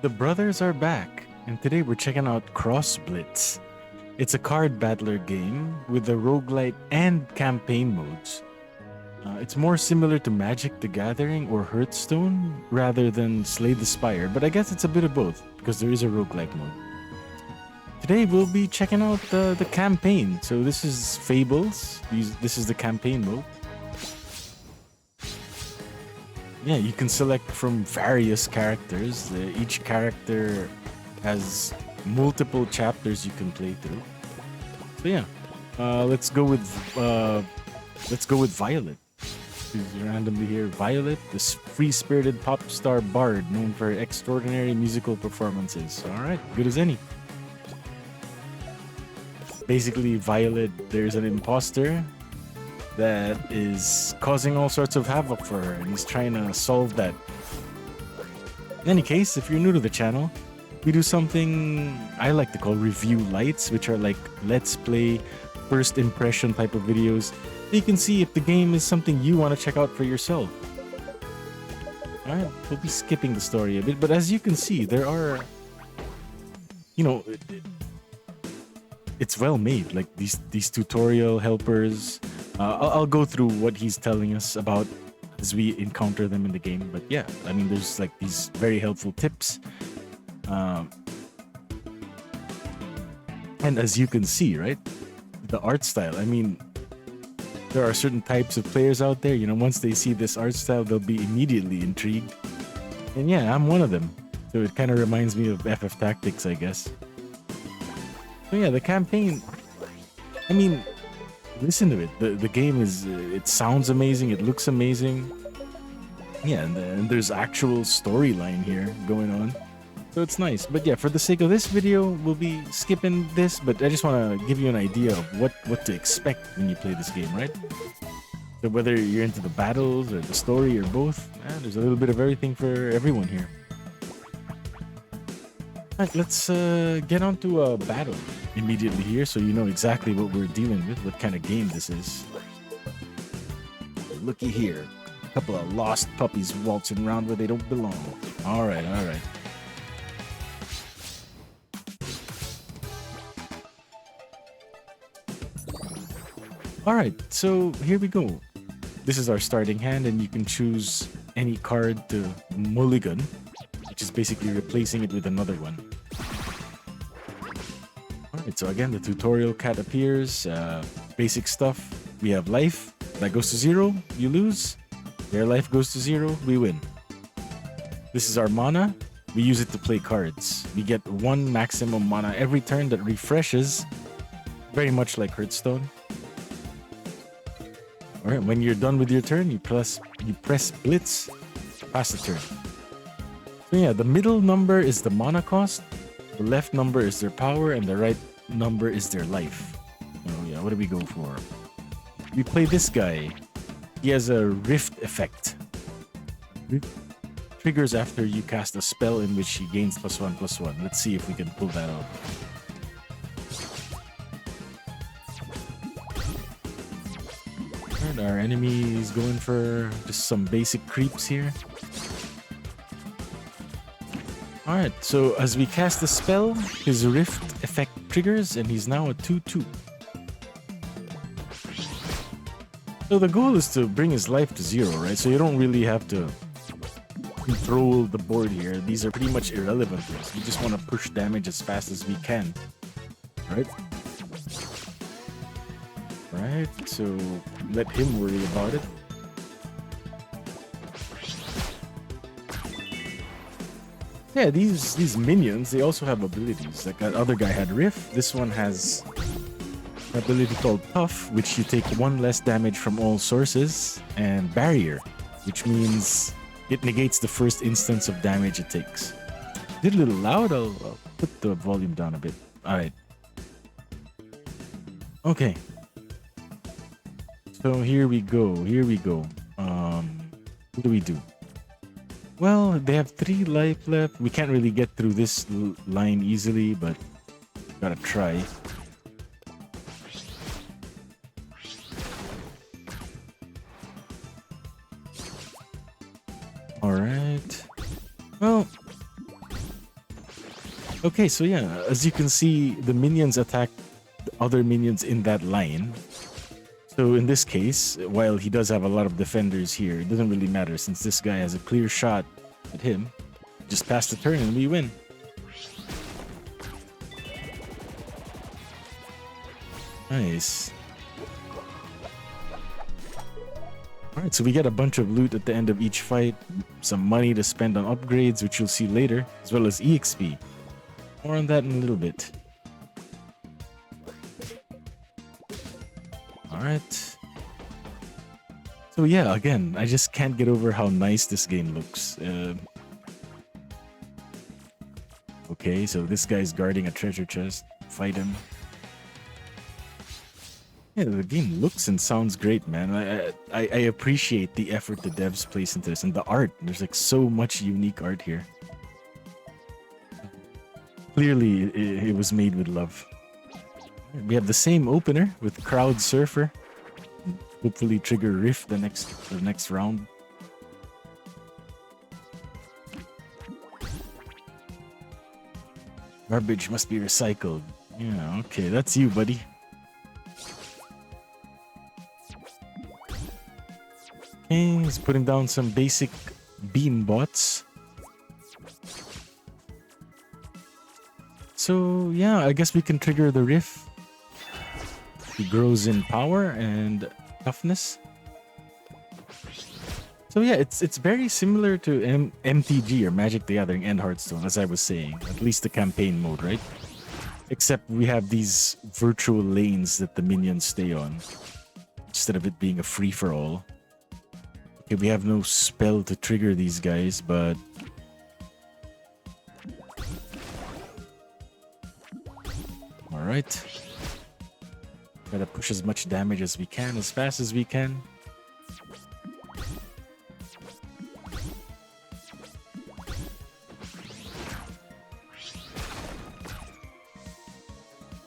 The brothers are back, and today we're checking out Cross Blitz. It's a card battler game with the roguelite and campaign modes. It's more similar to Magic the Gathering or Hearthstone rather than Slay the Spire, but I guess it's a bit of both because there is a roguelike mode. Today we'll be checking out the campaign. So this is Fables. This is the campaign mode. Yeah, you can select from various characters. Each character has multiple chapters you can play through. So yeah, let's go with Violet. Who's randomly here. Violet, this free-spirited pop star bard known for extraordinary musical performances. All right, good as any. Basically, Violet, there's an imposter that is causing all sorts of havoc for her, and he's trying to solve that. In any case, if you're new to the channel, we do something I like to call review lights, which are like let's play, first impression type of videos. You can see if the game is something you want to check out for yourself. Alright, we'll be skipping the story a bit, but as you can see, there are, it's well made. Like these tutorial helpers. I'll go through what he's telling us about as we encounter them in the game. But yeah, I mean, there's like these very helpful tips. And as you can see, right, the art style. I mean, there are certain types of players out there. Once they see this art style, they'll be immediately intrigued. And yeah, I'm one of them. So it kind of reminds me of FF Tactics, I guess. So yeah, the campaign. I mean, listen to it. The game is. It sounds amazing. It looks amazing. Yeah, and there's actual storyline here going on. So it's nice. But yeah, for the sake of this video, we'll be skipping this. But I just want to give you an idea of what to expect when you play this game, right? So whether you're into the battles or the story or both, there's a little bit of everything for everyone here. Alright, let's get on to a battle immediately here so you know exactly what we're dealing with, what kind of game this is. Looky here. A couple of lost puppies waltzing around where they don't belong. Alright, alright. Alright, so here we go. This is our starting hand, and you can choose any card to mulligan, which is basically replacing it with another one. Alright, so again, the tutorial cat appears. Basic stuff. We have life. That goes to 0, you lose. Their life goes to 0, we win. This is our mana. We use it to play cards. We get 1 maximum mana every turn that refreshes, very much like Hearthstone. Alright, when you're done with your turn, you press Blitz, pass the turn. So yeah, the middle number is the mana cost, the left number is their power, and the right number is their life. Oh yeah, what do we go for? We play this guy. He has a Rift effect. Rift triggers after you cast a spell in which he gains +1/+1. Let's see if we can pull that out. Our enemy is going for just some basic creeps here. Alright, so as we cast the spell, his Rift effect triggers and he's now a 2/2. So the goal is to bring his life to 0, right? So you don't really have to control the board here. These are pretty much irrelevant to us. We just want to push damage as fast as we can. Right? Right, so let him worry about it. Yeah, these minions, they also have abilities. Like that other guy had Rift. This one has an ability called Puff, which you take 1 less damage from all sources, and Barrier, which means it negates the first instance of damage it takes. Did a little loud. I'll put the volume down a bit. All right. Okay. So here we go. What do we do? Well, they have 3 life left. We can't really get through this line easily, but gotta try. Alright. Well, Okay, so yeah, as you can see, the minions attack the other minions in that line. So in this case, while he does have a lot of defenders here, it doesn't really matter since this guy has a clear shot at him. Just pass the turn and we win. Nice. Alright, so we get a bunch of loot at the end of each fight, some money to spend on upgrades, which you'll see later, as well as EXP. More on that in a little bit. Alright. So yeah, again, I just can't get over how nice this game looks. Okay, so this guy's guarding a treasure chest. Fight him. Yeah, the game looks and sounds great, man. I appreciate the effort the devs place into this. And the art, there's like so much unique art here. Clearly, it was made with love. We have the same opener with Crowd Surfer. Hopefully trigger Rift the next round. Garbage must be recycled. Yeah, okay, that's you, buddy. Okay, he's putting down some basic beam bots. So yeah, I guess we can trigger the Rift. He grows in power and toughness. So yeah, it's very similar to MTG or Magic the Gathering and Hearthstone, as I was saying. At least the campaign mode, right? Except we have these virtual lanes that the minions stay on, instead of it being a free-for-all. Okay, we have no spell to trigger these guys, but... Alright. Gotta push as much damage as we can, as fast as we can.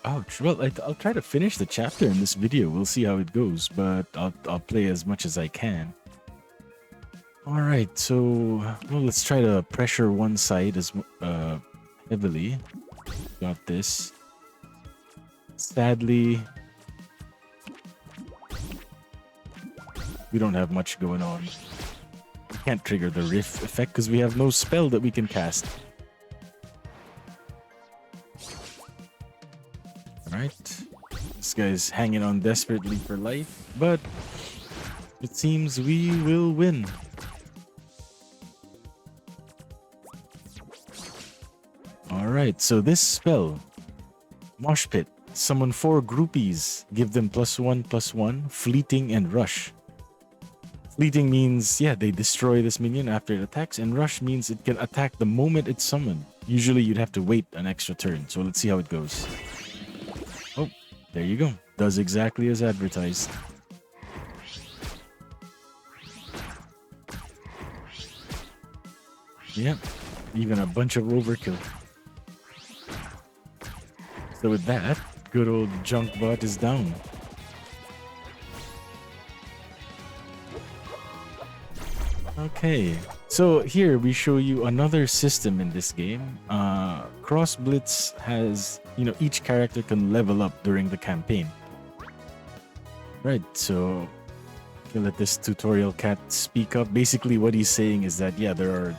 Ouch. Well, I'll try to finish the chapter in this video. We'll see how it goes, but I'll play as much as I can. Alright, so... Well, let's try to pressure one side as heavily. Got this. Sadly... we don't have much going on. We can't trigger the Rift effect because we have no spell that we can cast. Alright. This guy's hanging on desperately for life, but it seems we will win. Alright, so this spell, Mosh Pit, summon 4 groupies, give them +1/+1, fleeting and rush. Fleeting means, yeah, they destroy this minion after it attacks, and rush means it can attack the moment it's summoned. Usually you'd have to wait an extra turn, so let's see how it goes. Oh, there you go. Does exactly as advertised. Yep, even a bunch of overkill. So with that, good old junk bot is down. Okay, so here we show you another system in this game. Cross Blitz has, each character can level up during the campaign. Right, so I'll let this tutorial cat speak up. Basically what he's saying is that, yeah, there are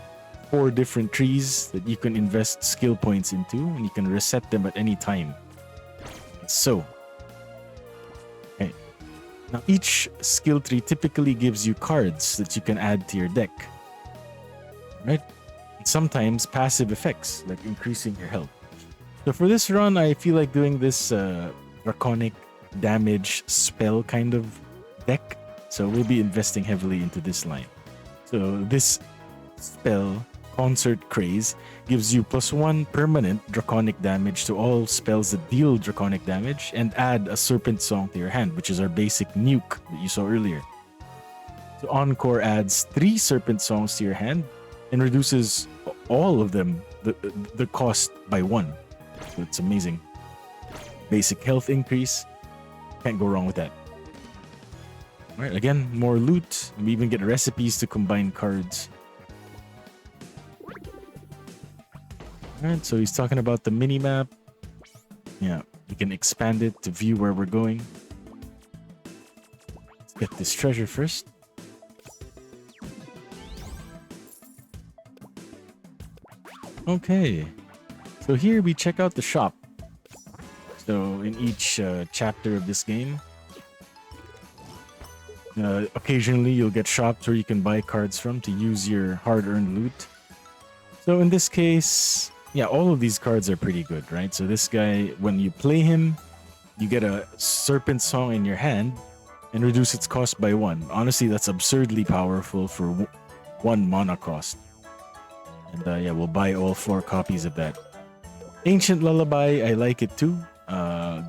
4 different trees that you can invest skill points into, and you can reset them at any time. So, okay. Now each skill tree typically gives you cards that you can add to your deck. Right? Sometimes passive effects, like increasing your health. So for this run, I feel like doing this draconic damage spell kind of deck. So we'll be investing heavily into this line. So this spell, Concert Craze, gives you +1 permanent draconic damage to all spells that deal draconic damage, and add a Serpent Song to your hand, which is our basic nuke that you saw earlier. So Encore adds 3 Serpent Songs to your hand and reduces all of them, the cost by 1. So it's amazing. Basic health increase. Can't go wrong with that. Alright, again, more loot. We even get recipes to combine cards. Alright, so he's talking about the mini map. Yeah, we can expand it to view where we're going. Let's get this treasure first. Okay, so here we check out the shop. So in each chapter of this game, occasionally you'll get shops where you can buy cards from to use your hard-earned loot. So in this case, yeah, all of these cards are pretty good, right? So this guy, when you play him, you get a Serpent Song in your hand and reduce its cost by 1. Honestly, that's absurdly powerful for 1 mana cost. And yeah, we'll buy all 4 copies of that. Ancient Lullaby, I like it too.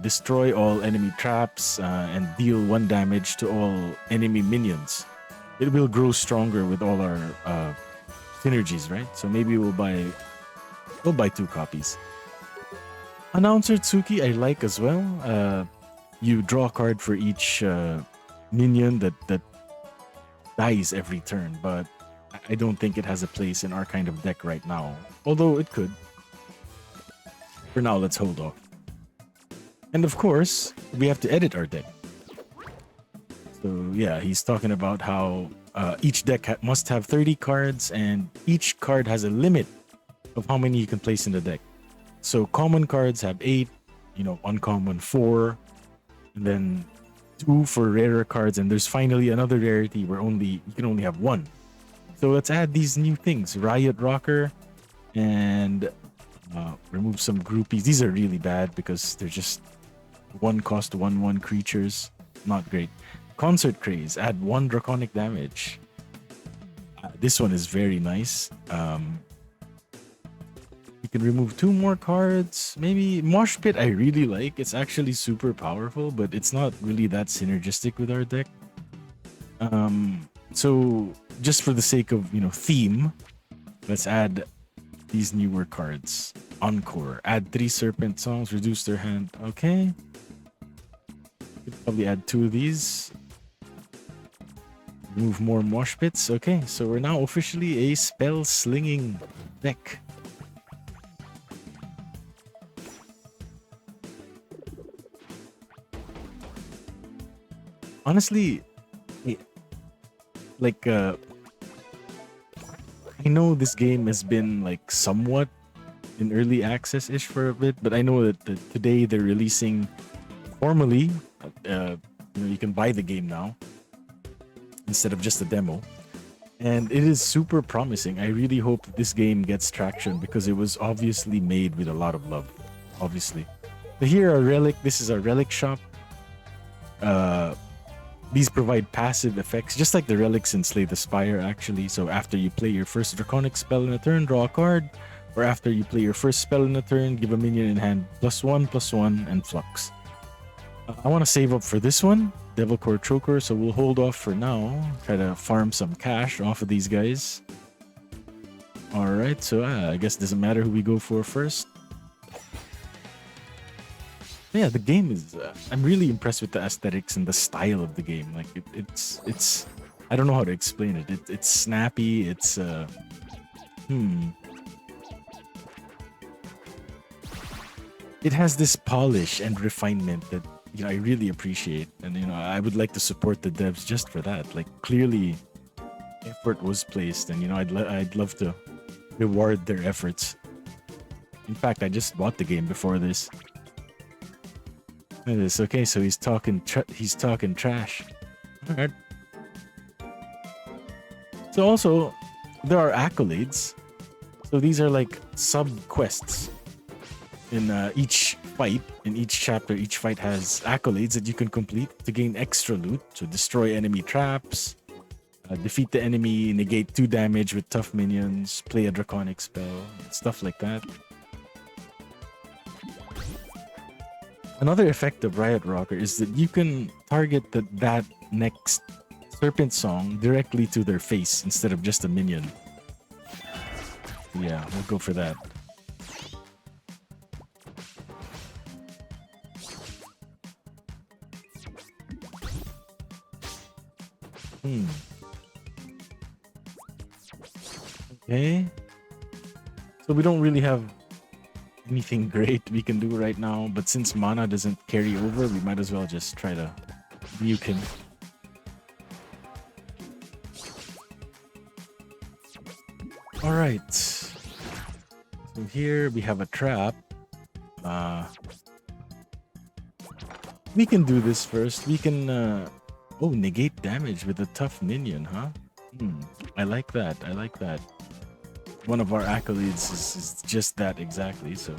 Destroy all enemy traps and deal 1 damage to all enemy minions. It will grow stronger with all our synergies, right? So maybe we'll buy 2 copies. Announcer Tsuki I like as well. You draw a card for each minion that dies every turn, but I don't think it has a place in our kind of deck right now. Although it could. For now, let's hold off. And of course, we have to edit our deck. So yeah, he's talking about how each deck must have 30 cards and each card has a limit of how many you can place in the deck. So common cards have 8, uncommon 4, and then 2 for rarer cards, and there's finally another rarity where you can only have 1. So let's add these new things. Riot Rocker and remove some groupies. These are really bad because they're just 1 cost 1/1 creatures. Not great. Concert Craze. Add 1 draconic damage. This one is very nice. You can remove 2 more cards. Maybe Mosh Pit I really like. It's actually super powerful, but it's not really that synergistic with our deck. So just for the sake of, theme, let's add these newer cards. Encore. Add 3 Serpent Songs. Reduce their hand. Okay. Could probably add 2 of these. Remove more Mosh Pits. Okay, so we're now officially a spell slinging deck. Honestly, like I know this game has been like somewhat in early access-ish for a bit, but I know that today they're releasing formally. You can buy the game now instead of just a demo, and it is super promising. I really hope that this game gets traction because it was obviously made with a lot of love. Obviously, so here are relic. This is our relic shop. These provide passive effects, just like the relics in Slay the Spire, actually. So after you play your first draconic spell in a turn, draw a card. Or after you play your first spell in a turn, give a minion in hand +1/+1 and flux. I want to save up for this one, Devil Core Choker, so we'll hold off for now. Try to farm some cash off of these guys. Alright, so I guess it doesn't matter who we go for first. Yeah, the game is. I'm really impressed with the aesthetics and the style of the game. Like it's. I don't know how to explain it. It's snappy. It's. It has this polish and refinement that I really appreciate, and I would like to support the devs just for that. Like clearly, effort was placed, and I'd love to reward their efforts. In fact, I just bought the game before this. Look at this. Okay, so he's talking trash. Alright. So also, there are accolades. So these are like sub-quests. In each fight, in each chapter, each fight has accolades that you can complete to gain extra loot. So destroy enemy traps, defeat the enemy, negate 2 damage with tough minions, play a draconic spell, stuff like that. Another effect of Riot Rocker is that you can target that next Serpent Song directly to their face instead of just a minion. Yeah, we'll go for that. Okay. So we don't really have anything great we can do right now, but since mana doesn't carry over, we might as well just try to nuke him. Alright. So here we have a trap. We can do this first. We can oh, negate damage with a tough minion, huh? I like that. I like that. One of our accolades is just that exactly, so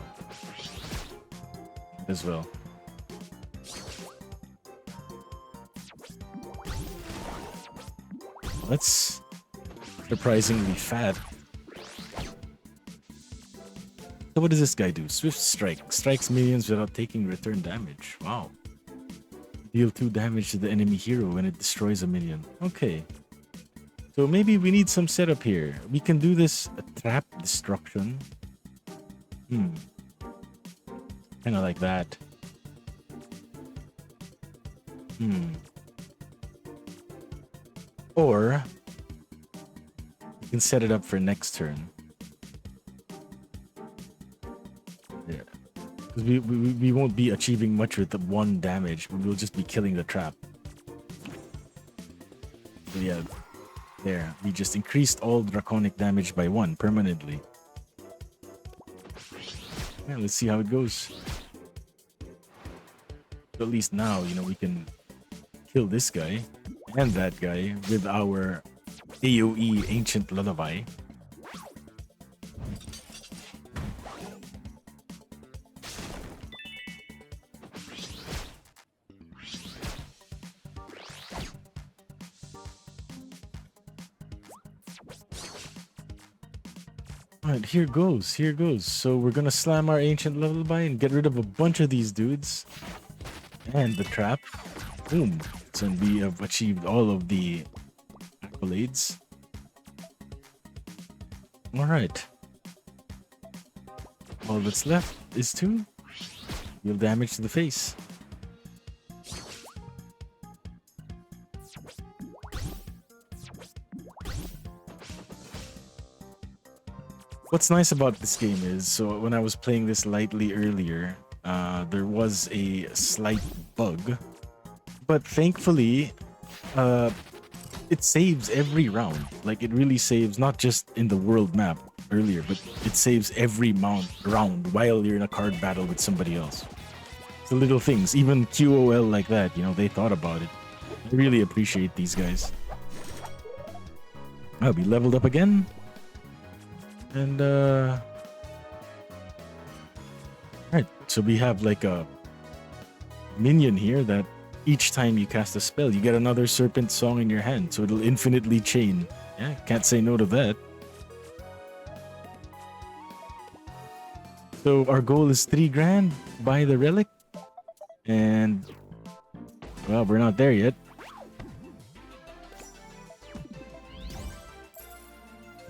as well. That's surprisingly fat. So what does this guy do? Swift Strike. Strikes minions without taking return damage. Wow. Deal 2 damage to the enemy hero when it destroys a minion. Okay. So maybe we need some setup here. We can do this trap destruction. Kind of like that. Or we can set it up for next turn. Yeah. Because we won't be achieving much with the 1 damage, but we'll just be killing the trap. So yeah. There, we just increased all draconic damage by 1 permanently. Yeah, let's see how it goes. So at least now, you know, we can kill this guy and that guy with our AoE Ancient Lullaby. Alright, here goes, here goes. So we're gonna slam our Ancient Lullaby and get rid of a bunch of these dudes. And the trap. Boom. So we have achieved all of the accolades. Alright. All that's left is to deal damage to the face. What's nice about this game is, so when I was playing this lightly earlier, there was a slight bug, but thankfully, it saves every round. Like, it really saves, not just in the world map earlier, but it saves every round while you're in a card battle with somebody else. The little things, even QOL like that, you know, they thought about it. I really appreciate these guys. Oh, we leveled up again. And alright, so we have like a minion here that each time you cast a spell, you get another serpent song in your hand, so it'll infinitely chain. Yeah, can't say no to that. So our goal is 3 grand, buy the relic, and well, we're not there yet.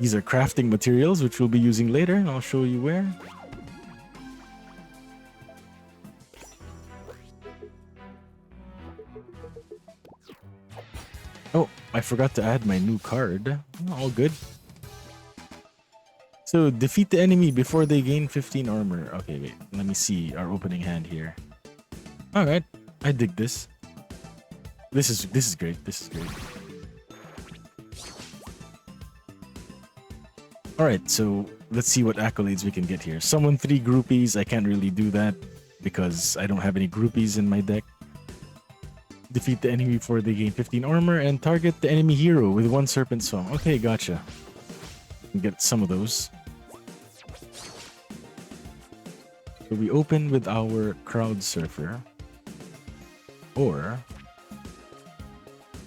These are crafting materials, which we'll be using later, and I'll show you where. Oh, I forgot to add my new card. All good. So, defeat the enemy before they gain 15 armor. Okay, wait. Let me see our opening hand here. Alright, I dig this. This is great. This is great. Alright, so let's see what accolades we can get here. Summon 3 groupies. I can't really do that because I don't have any groupies in my deck. Defeat the enemy before they gain 15 armor and target the enemy hero with 1 serpent song. Okay, gotcha. Get some of those. So we open with our Crowd Surfer. Or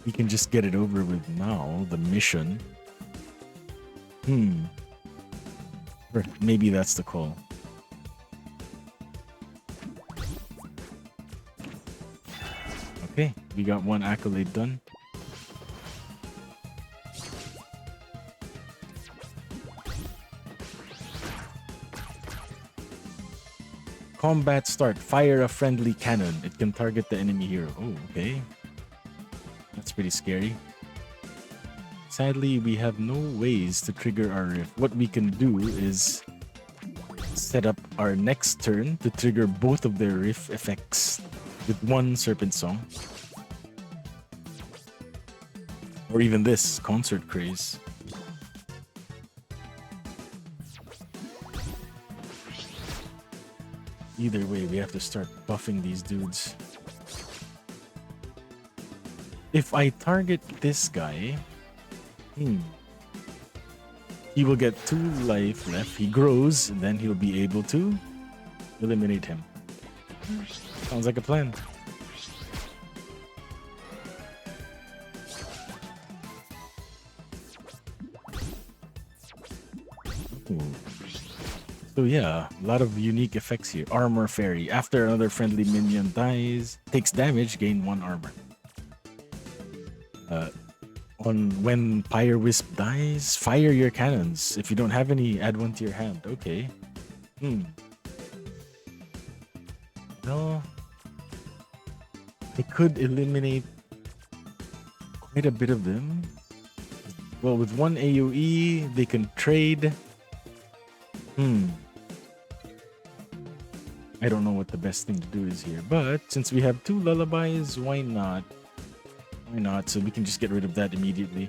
we can just get it over with now, the mission. Or maybe that's the call. Okay, we got 1 accolade done. Combat start. Fire a friendly cannon. It can target the enemy hero. Oh, okay. That's pretty scary. Sadly, we have no ways to trigger our rift. What we can do is set up our next turn to trigger both of their riff effects with one Serpent Song. Or even this, Concert Craze. Either way, we have to start buffing these dudes. If I target this guy, he will get 2 life left. He grows, and then he'll be able to eliminate him. Sounds like a plan. Ooh. So yeah, a lot of unique effects here. Armor Fairy. After another friendly minion dies, takes damage, gain 1 armor. When Pyre Wisp dies, fire your cannons. If you don't have any, add 1 to your hand. Okay. No. They could eliminate quite a bit of them. Well, with 1 AoE, they can trade. I don't know what the best thing to do is here, but since we have 2 lullabies, why not? Why not? So we can just get rid of that immediately.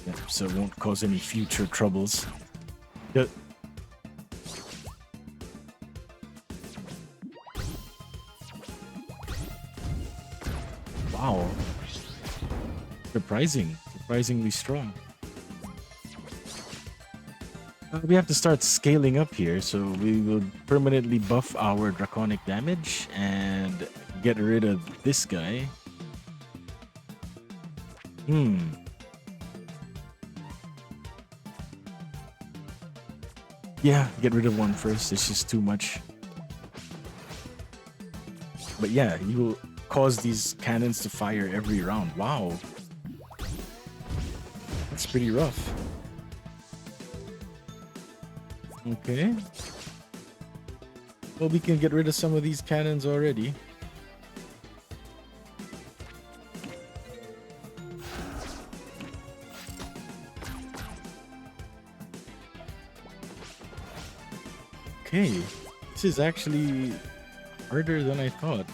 Yeah, so it won't cause any future troubles. Wow. Surprisingly strong. We have to start scaling up here, so we will permanently buff our draconic damage and get rid of this guy. Yeah, get rid of 1 first. It's just too much. But yeah, you will cause these cannons to fire every round. Wow. That's pretty rough. Okay. Well, we can get rid of some of these cannons already. Okay. This is actually harder than I thought.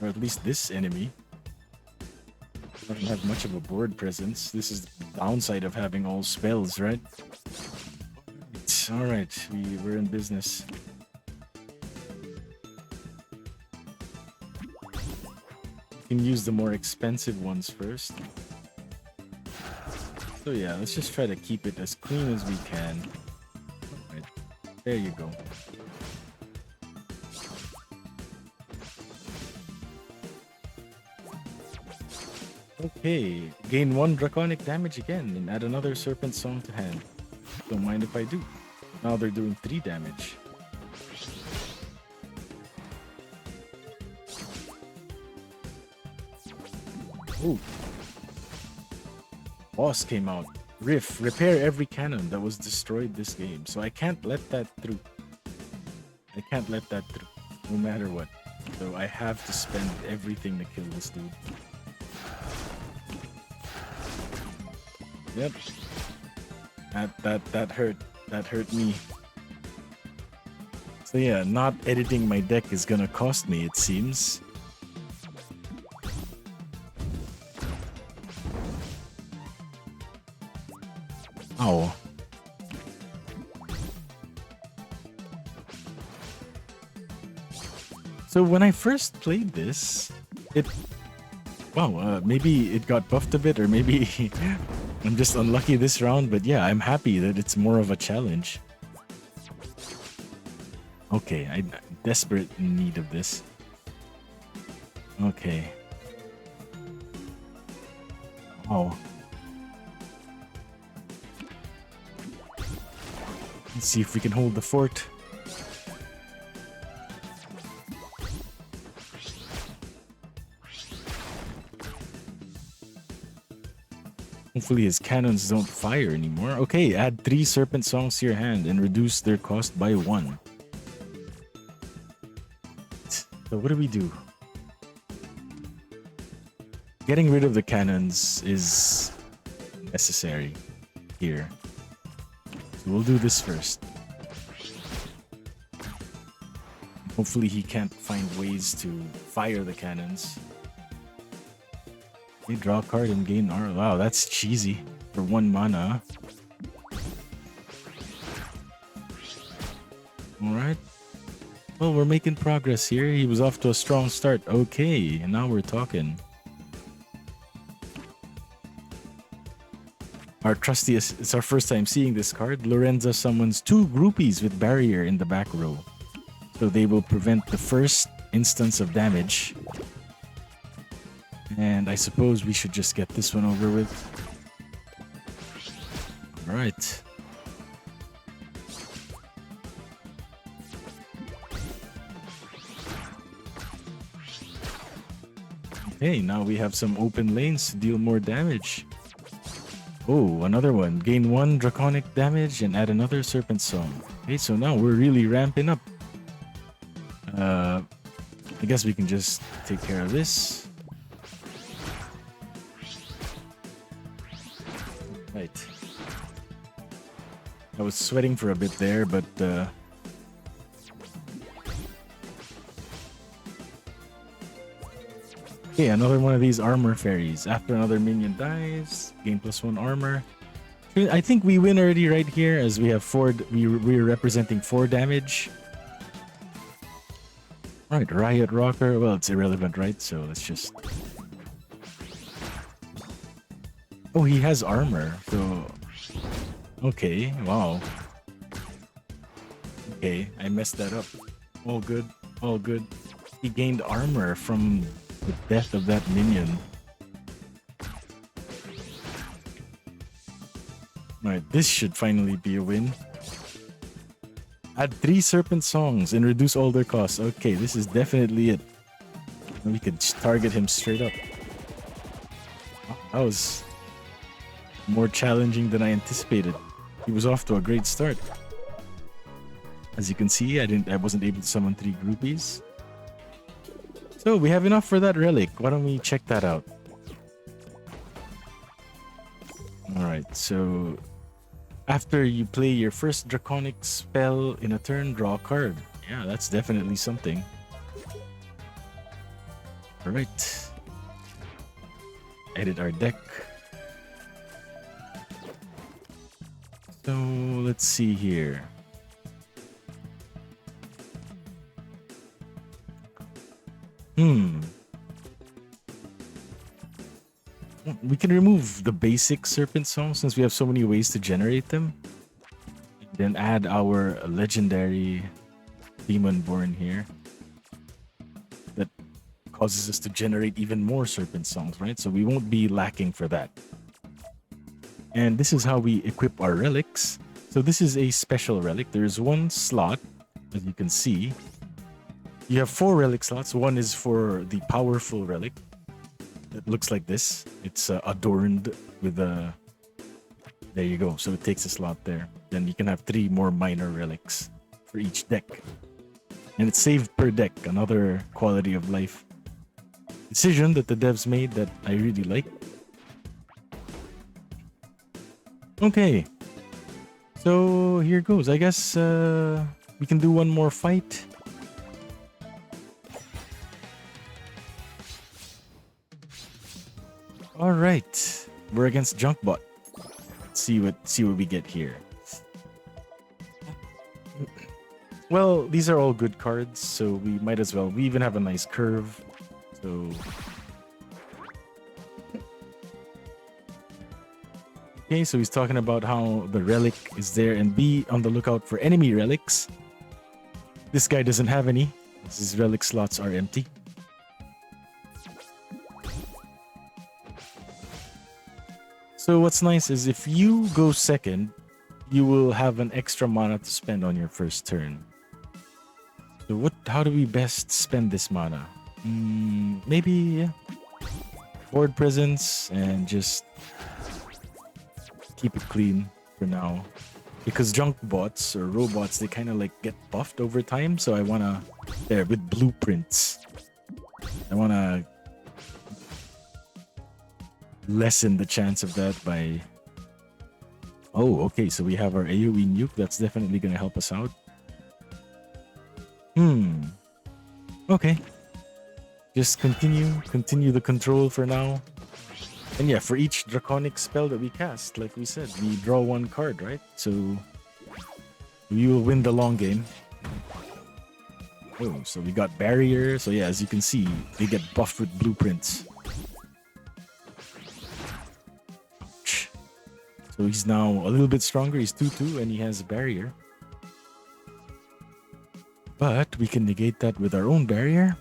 Or at least this enemy. Doesn't have much of a board presence. This is the downside of having all spells, right? Alright, we're in business. We can use the more expensive ones first. So yeah, let's just try to keep it as clean as we can. Alright, there you go. Okay, gain 1 draconic damage again and add another Serpent Song to hand. Don't mind if I do. Now they're doing 3 damage. Oh. Boss came out. Riff. Repair every cannon that was destroyed this game. So I can't let that through. I can't let that through. No matter what. So I have to spend everything to kill this dude. Yep. That hurt. That hurt me. So yeah, not editing my deck is gonna cost me, it seems. Ow. So when I first played this, maybe it got buffed a bit, or maybe I'm just unlucky this round, but yeah, I'm happy that it's more of a challenge. Okay, I'm desperate in need of this. Okay. Oh. Let's see if we can hold the fort. Hopefully his cannons don't fire anymore. Okay, add 3 Serpent Songs to your hand and reduce their cost by 1. So what do we do? Getting rid of the cannons is necessary. here. So we'll do this first. Hopefully he can't find ways to fire the cannons. They draw a card and gain R. Wow, that's cheesy for 1 mana. Alright. Well, we're making progress here. He was off to a strong start. Okay, and now we're talking. Our trustiest, it's our first time seeing this card. Lorenza summons 2 groupies with barrier in the back row. So they will prevent the first instance of damage. And I suppose we should just get this one over with. Alright. Okay, now we have some open lanes to deal more damage. Oh, another one. Gain 1 draconic damage and add another serpent song. Okay, so now we're really ramping up. I guess we can just take care of this. Right. I was sweating for a bit there, but okay, another one of these armor fairies. After another minion dies, gain +1 armor. I think we win already right here, as we have 4. We're representing 4 damage. Right, Riot Rocker. Well, it's irrelevant, right? So let's just. Oh, he has armor. So okay, wow. Okay, I messed that up. All good, all good. He gained armor from the death of that minion. Alright, this should finally be a win. Add 3 serpent songs and reduce all their costs. Okay, this is definitely it. We could target him straight up. That was more challenging than I anticipated. He was off to a great start. As you can see, I wasn't able to summon 3 groupies. So we have enough for that relic. Why don't we check that out? Alright, so after you play your first draconic spell in a turn, draw a card. Yeah, that's definitely something. Alright. Edit our deck. So let's see here. We can remove the basic serpent song since we have so many ways to generate them. Then add our legendary Demonborn here. That causes us to generate even more serpent songs, right? So we won't be lacking for that. And this is how we equip our relics. So this is a special relic. There's 1 slot, as you can see. You have 4 relic slots. 1 is for the powerful relic. It looks like this. It's adorned with a... There you go. So it takes a slot there. Then you can have 3 more minor relics for each deck. And it's saved per deck. Another quality of life decision that the devs made that I really like. Okay. So here goes. I guess we can do 1 more fight. All right, we're against Junkbot. Let's see what we get here. Well, these are all good cards, so we might as well. We even have a nice curve, so. Okay, so he's talking about how the relic is there and be on the lookout for enemy relics. This guy doesn't have any. His relic slots are empty. So what's nice is if you go second, you will have an extra mana to spend on your first turn. So how do we best spend this mana? Maybe board presence and just keep it clean for now. Because junk bots or robots, they kind of like get buffed over time. So I want to, with blueprints, I want to lessen the chance of that by Oh, okay. So we have our AoE nuke. That's definitely going to help us out. Hmm. Okay. Just continue the control for now. And yeah, for each draconic spell that we cast, like we said, we draw one card, right? So we will win the long game. Oh, so we got barrier. So yeah, as you can see, they get buffed with blueprints. So he's now a little bit stronger. He's 2-2 and he has a barrier. But we can negate that with our own barrier.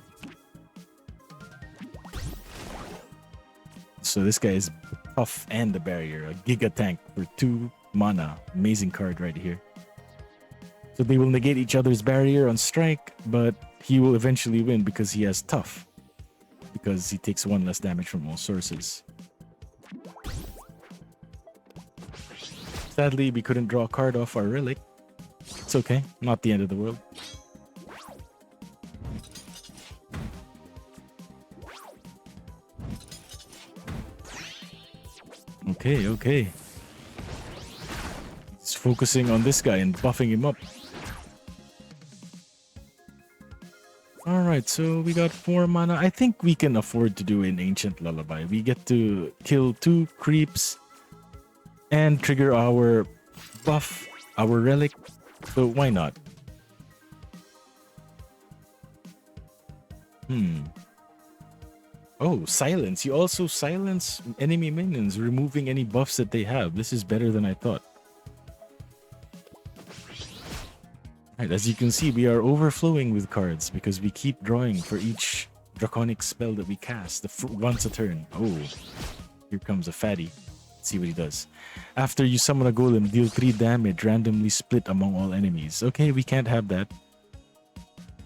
So this guy is tough and the barrier. A Giga Tank for 2 mana. Amazing card right here. So they will negate each other's barrier on strike, but he will eventually win because he has tough. Because he takes 1 less damage from all sources. Sadly, we couldn't draw a card off our relic. It's okay. Not the end of the world. Okay, okay. He's focusing on this guy and buffing him up. Alright, so we got 4 mana. I think we can afford to do an Ancient Lullaby. We get to kill 2 creeps and trigger our buff, our relic. So why not? Oh, silence. You also silence enemy minions, removing any buffs that they have. This is better than I thought. Right, as you can see, we are overflowing with cards because we keep drawing for each draconic spell that we cast once a turn. Oh, here comes a fatty. Let's see what he does. After you summon a golem, deal 3 damage, randomly split among all enemies. Okay, we can't have that.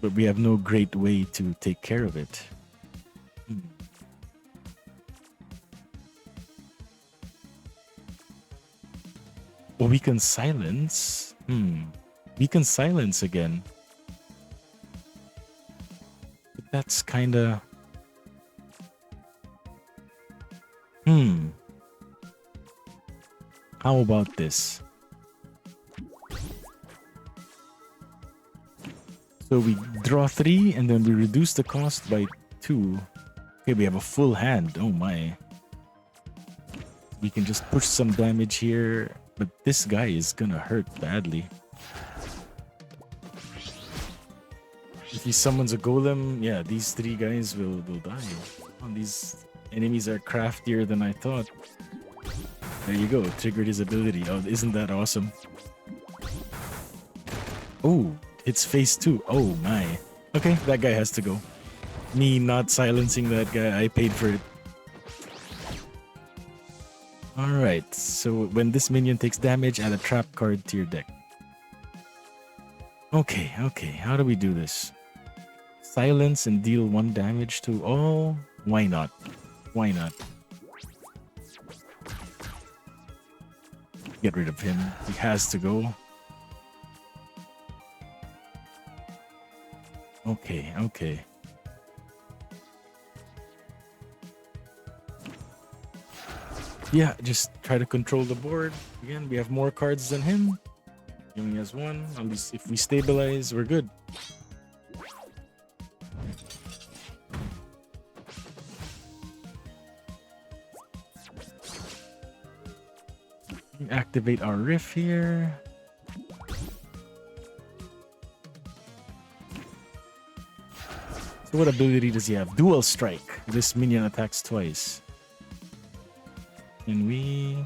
But we have no great way to take care of it. Well, we can silence. We can silence again. But that's kinda... How about this? So we draw 3 and then we reduce the cost by 2. Okay, we have a full hand. Oh my. We can just push some damage here. But this guy is gonna hurt badly. If he summons a golem, yeah, these 3 guys will die. Oh, these enemies are craftier than I thought. There you go, triggered his ability. Oh, isn't that awesome? Oh, it's phase 2. Oh my. Okay, that guy has to go. Me not silencing that guy, I paid for it. Alright, so when this minion takes damage, add a trap card to your deck. Okay, how do we do this? Silence and deal 1 damage to all? Why not? Why not? Get rid of him. He has to go. Okay. Yeah, just try to control the board. Again, we have more cards than him. He only has 1. At least if we stabilize, we're good. Activate our riff here. So what ability does he have? Dual Strike. This minion attacks twice. Can we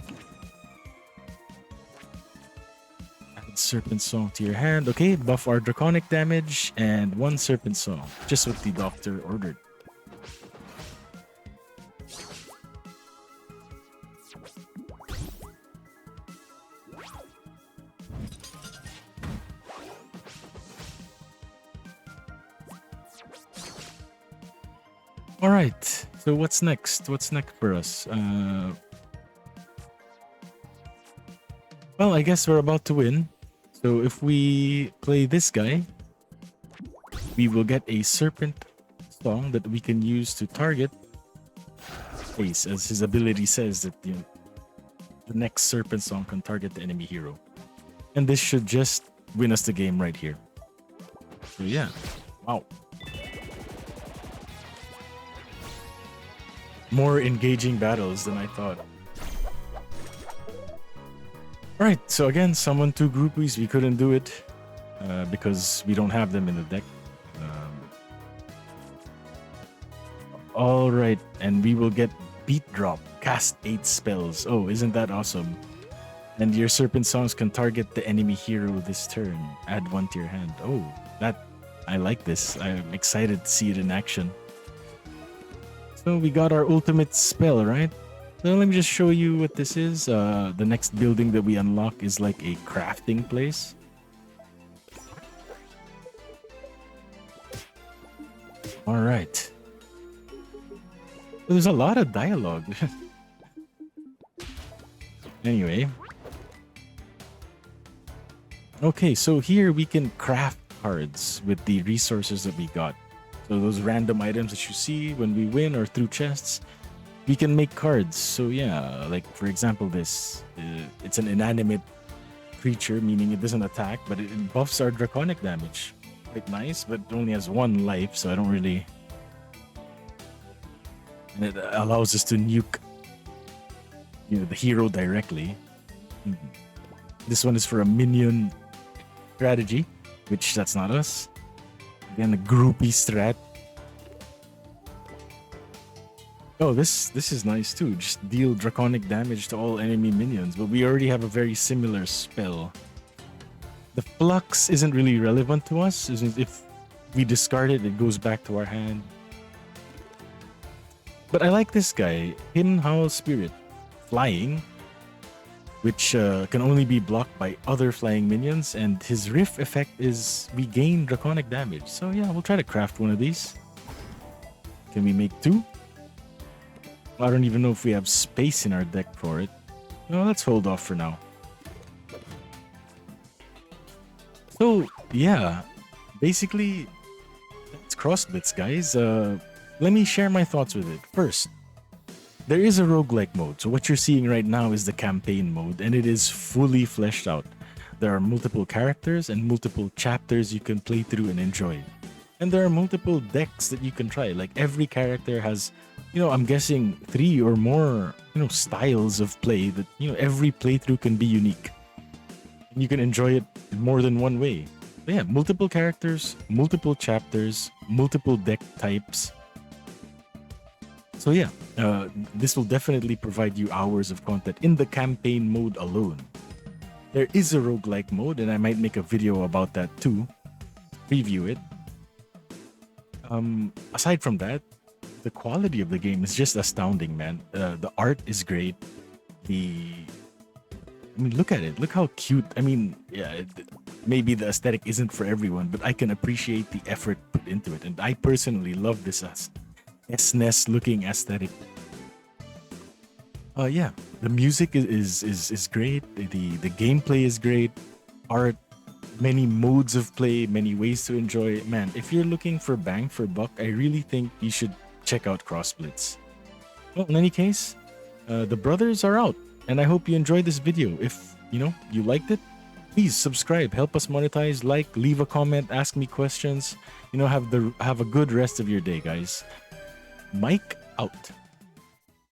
add Serpent Song to your hand? Okay, buff our draconic damage and 1 Serpent Song. Just what the doctor ordered. Alright, so what's next? What's next for us? Well, I guess we're about to win. So if we play this guy, we will get a Serpent Song that we can use to target Ace, as his ability says that the next Serpent Song can target the enemy hero. And this should just win us the game right here. So yeah, wow. More engaging battles than I thought. Alright, so again, summon 2 groupies. We couldn't do it because we don't have them in the deck. Alright, and we will get Beat Drop. Cast 8 spells. Oh, isn't that awesome? And your Serpent Songs can target the enemy hero this turn. Add 1 to your hand. Oh, I like this. I'm excited to see it in action. So we got our ultimate spell, right? So let me just show you what this is. The next building that we unlock is like a crafting place. All right. So there's a lot of dialogue. Anyway. Okay, so here we can craft cards with the resources that we got. So those random items that you see when we win or through chests, we can make cards. So yeah, like for example this, it's an inanimate creature, meaning it doesn't attack, but it buffs our draconic damage. Quite nice, but it only has 1 life, so I don't really... And it allows us to nuke the hero directly. This one is for a minion strategy, which that's not us. Again, a groupie strat. Oh, this is nice too. Just deal draconic damage to all enemy minions, but we already have a very similar spell. The flux isn't really relevant to us. If we discard it, it goes back to our hand. But I like this guy, Hidden Howl Spirit. Flying, which can only be blocked by other flying minions, and his riff effect is we gain draconic damage. So yeah, we'll try to craft one of these. Can we make 2? I don't even know if we have space in our deck for it. No, let's hold off for now. So yeah, basically that's Cross Blitz, guys. Let me share my thoughts with it. First, there is a roguelike mode. So what you're seeing right now is the campaign mode, and it is fully fleshed out. There are multiple characters and multiple chapters you can play through and enjoy. And there are multiple decks that you can try. Like every character has, I'm guessing 3 or more, styles of play that, every playthrough can be unique. And you can enjoy it more than one way. But yeah, multiple characters, multiple chapters, multiple deck types. So yeah, this will definitely provide you hours of content in the campaign mode alone. There is a roguelike mode, and I might make a video about that too. Preview it. Aside from that, the quality of the game is just astounding, man. The art is great. Look at it. Look how cute. Yeah, maybe the aesthetic isn't for everyone, but I can appreciate the effort put into it. And I personally love this SNES looking aesthetic. Yeah, the music is great. The gameplay is great. Art, many modes of play, many ways to enjoy it. Man, if you're looking for bang for buck, I really think you should check out Cross Blitz. Well, in any case, the brothers are out, and I hope you enjoyed this video. If you liked it, please subscribe, help us monetize, leave a comment, ask me questions. Have a good rest of your day, guys. Mike out.